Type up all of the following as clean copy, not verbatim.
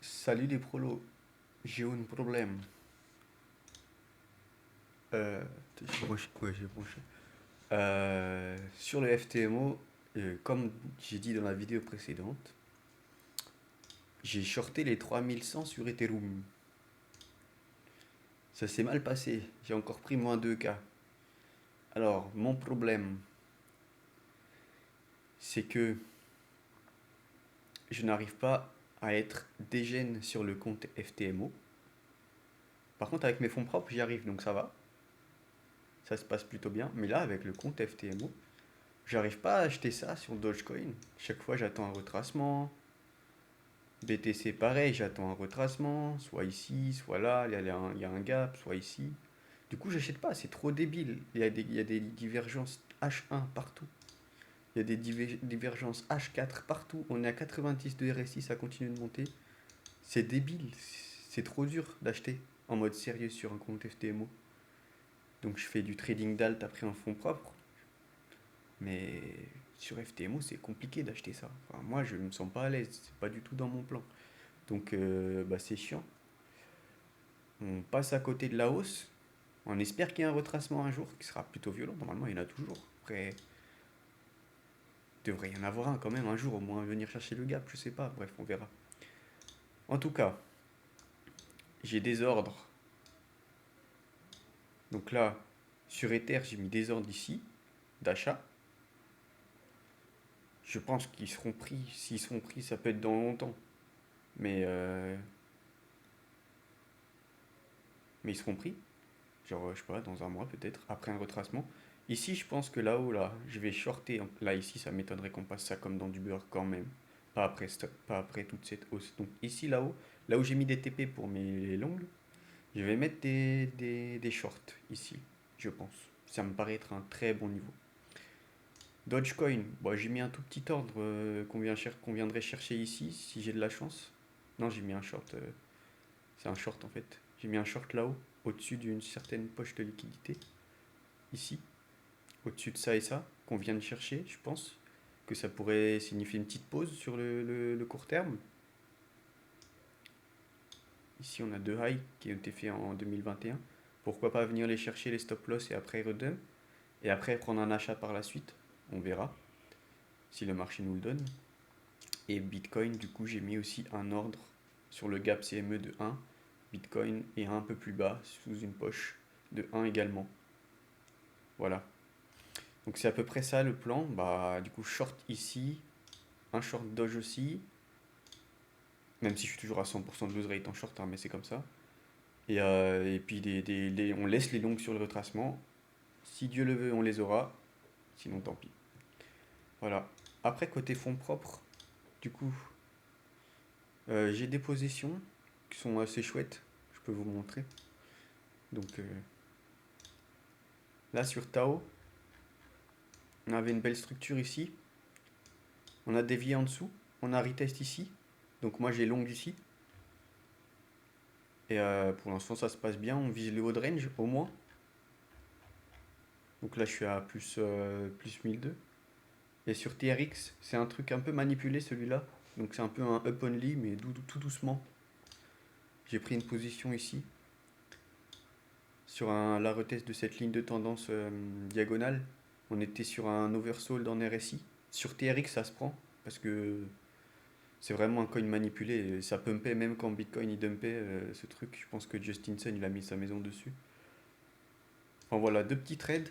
Salut les prolos, j'ai un problème. Euh, j'ai branché, ouais, j'ai branché. Sur le FTMO, comme j'ai dit dans la vidéo précédente, j'ai shorté les 3100 sur Ethereum. Ça s'est mal passé, j'ai encore pris moins 2K. Alors, mon problème, c'est que je n'arrive pas à être dégène sur le compte FTMO. Par contre, avec mes fonds propres, j'y arrive, donc ça va. Ça se passe plutôt bien. Mais là, avec le compte FTMO, j'arrive pas à acheter ça sur Dogecoin. Chaque fois, j'attends un retracement. BTC, pareil, j'attends un retracement. Soit ici, soit là. Il y a un gap, soit ici. Du coup, j'achète pas. C'est trop débile. Il y a des divergences H1 partout. Il y a des divergences H4 partout. On est à 90 de RSI, ça continue de monter. C'est débile. C'est trop dur d'acheter en mode sérieux sur un compte FTMO. Donc, je fais du trading d'alt après en fonds propres. Mais sur FTMO, c'est compliqué d'acheter ça. Enfin, moi, je me sens pas à l'aise. C'est pas du tout dans mon plan. Donc, bah, c'est chiant. On passe à côté de la hausse. On espère qu'il y a un retracement un jour qui sera plutôt violent. Normalement, il y en a toujours. Après, il devrait y en avoir un quand même un jour, au moins venir chercher le gap. Je sais pas. Bref, on verra. En tout cas, j'ai des ordres. Donc là, sur Ether, j'ai mis des ordres ici d'achat. Je pense qu'ils seront pris. S'ils seront pris, ça peut être dans longtemps. Mais, euh, mais ils seront pris. Genre, je sais pas, dans un mois peut-être, après un retracement. Ici, je pense que là-haut, là, je vais shorter. Là, ici, ça m'étonnerait qu'on passe ça comme dans du beurre quand même. Pas après toute cette hausse. Donc ici, là-haut, là où j'ai mis des TP pour mes longues, je vais mettre des shorts ici, je pense. Ça me paraît être un très bon niveau. Dogecoin, bon, j'ai mis un tout petit ordre qu'on viendrait chercher ici, si j'ai de la chance. Non, j'ai mis un short. C'est un short en fait. J'ai mis un short là-haut, au-dessus d'une certaine poche de liquidité. Ici, au-dessus de ça et ça, qu'on vient de chercher, je pense que ça pourrait signifier une petite pause sur le court terme. Ici, on a deux highs qui ont été faits en 2021. Pourquoi pas venir les chercher, les stop loss, et après redump, et après prendre un achat par la suite. On verra si le marché nous le donne. Et Bitcoin, du coup, j'ai mis aussi un ordre sur le gap CME de 1. Bitcoin est un peu plus bas, sous une poche de 1 également. Voilà. Donc c'est à peu près ça le plan. Bah, du coup, short ici, un short Doge aussi, même si je suis toujours à 100% de lose rate en short, hein, mais c'est comme ça. Et puis on laisse les longues sur le retracement. Si Dieu le veut, on les aura. Sinon, tant pis. Voilà. Après, côté fonds propres, du coup, j'ai des positions qui sont assez chouettes. Je peux vous montrer. Donc là, sur Tao, on avait une belle structure ici. On a dévié en dessous. On a retest ici. Donc moi, j'ai long ici. Et pour l'instant, ça se passe bien. On vise le haut de range au moins. Donc là, je suis à plus 1002. Et sur TRX, c'est un truc un peu manipulé celui-là. Donc c'est un peu un up only, mais tout doucement. J'ai pris une position ici. Sur la retest de cette ligne de tendance diagonale. On était sur un oversold en RSI. Sur TRX, ça se prend. Parce que c'est vraiment un coin manipulé. Et ça pumpait même quand Bitcoin il dumpait ce truc. Je pense que Justin Sun il a mis sa maison dessus. Enfin voilà, deux petits trades.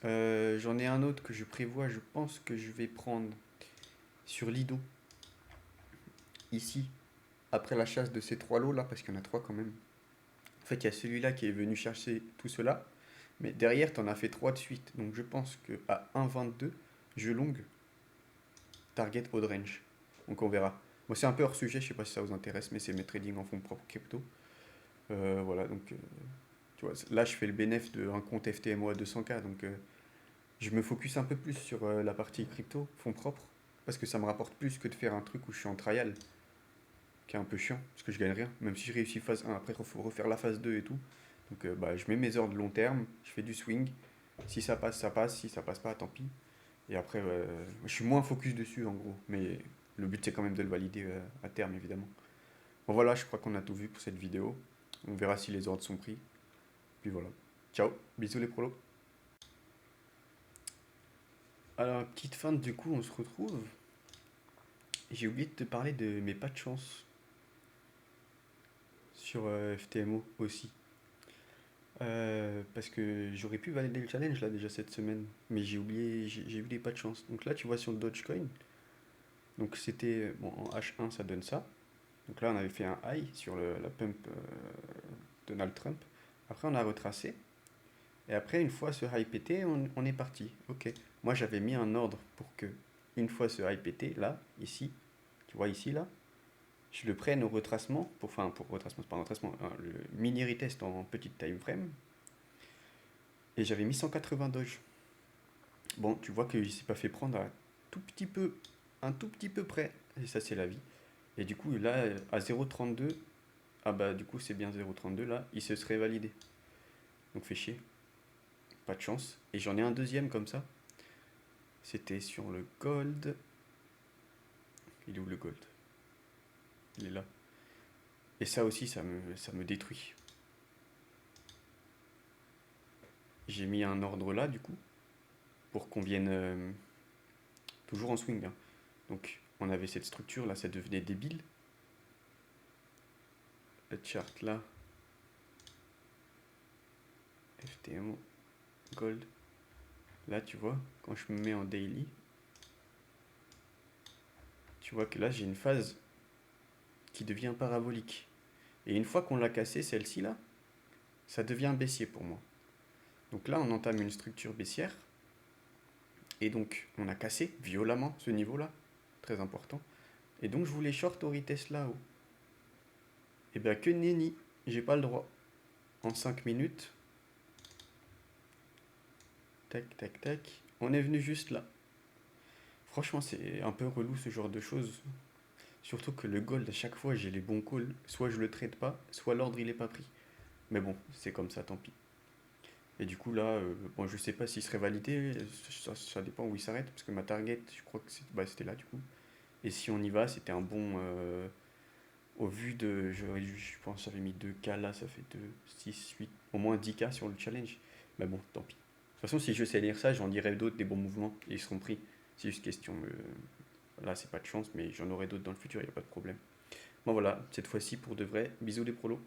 J'en ai un autre que je prévois, je pense que je vais prendre sur Lido, ici, après la chasse de ces trois lots là, parce qu'il y en a trois quand même. En fait, il y a celui-là qui est venu chercher tout cela, mais derrière, tu en as fait trois de suite. Donc je pense que à 1,22, je long target odd range. Donc on verra. Moi, c'est un peu hors sujet, je sais pas si ça vous intéresse, mais c'est mes trading en fonds propres crypto. Voilà, donc tu vois, là, je fais le bénéfice d'un compte FTMO à 200K, donc je me focus un peu plus sur la partie crypto, fonds propres, parce que ça me rapporte plus que de faire un truc où je suis en trial, qui est un peu chiant, parce que je gagne rien. Même si je réussis phase 1, après il faut refaire la phase 2 et tout. Donc bah, je mets mes ordres long terme, je fais du swing. Si ça passe, ça passe. Si ça passe pas, tant pis. Et après, je suis moins focus dessus en gros. Mais le but c'est quand même de le valider à terme, évidemment. Bon voilà, je crois qu'on a tout vu pour cette vidéo. On verra si les ordres sont pris. Puis voilà. Ciao, bisous les prolos. Alors, petite fin, du coup, on se retrouve. J'ai oublié de te parler de mes pas de chance sur FTMO aussi. Parce que j'aurais pu valider le challenge là déjà cette semaine, mais j'ai oublié, j'ai eu des pas de chance. Donc là, tu vois sur le Dogecoin, donc c'était, bon, en H1 ça donne ça. Donc là, on avait fait un high sur la pump Donald Trump. Après, on a retracé. Et après, une fois ce high pété, on est parti. Ok. Moi, j'avais mis un ordre pour que, une fois ce high pété, là, ici, tu vois ici, là, je le prenne au retracement, pour retracement, c'est pas un retracement, hein, le mini retest en petite time frame. Et j'avais mis 180 Doge. Bon, tu vois qu'il s'est pas fait prendre tout petit peu, un tout petit peu près. Et ça, c'est la vie. Et du coup, là, à 0,32, ah bah du coup, c'est bien 0,32 là, il se serait validé. Donc, fait chier. Pas de chance. Et j'en ai un deuxième comme ça. C'était sur le gold. Il est où le gold? Il est là. Et ça aussi, ça me détruit. J'ai mis un ordre là, du coup, pour qu'on vienne toujours en swing, hein. Donc, on avait cette structure là, ça devenait débile. Le chart là, FTMO, gold. Là, tu vois, quand je me mets en daily, tu vois que là, j'ai une phase qui devient parabolique. Et une fois qu'on l'a cassée, celle-ci là, ça devient baissier pour moi. Donc là, on entame une structure baissière. Et donc, on a cassé violemment ce niveau-là. Très important. Et donc, je voulais short au retest là-haut. Et bien, que nenni, j'ai pas le droit. En 5 minutes, tac, tac, tac, on est venu juste là. Franchement, c'est un peu relou ce genre de choses. Surtout que le gold, à chaque fois, j'ai les bons calls. Soit je le trade pas, soit l'ordre il est pas pris. Mais bon, c'est comme ça, tant pis. Et du coup, là, bon, je sais pas s'il serait validé. Ça dépend où il s'arrête. Parce que ma target, je crois que c'était là, du coup. Et si on y va, c'était un bon. Au vu de. Je pense que j'avais mis 2K là, ça fait 2, 6, 8, au moins 10K sur le challenge. Mais bon, tant pis. De toute façon, si je sais lire ça, j'en dirai d'autres, des bons mouvements, et ils seront pris. C'est juste question. Là, c'est pas de chance, mais j'en aurai d'autres dans le futur, il n'y a pas de problème. Bon, voilà, cette fois-ci pour de vrai. Bisous les prolos.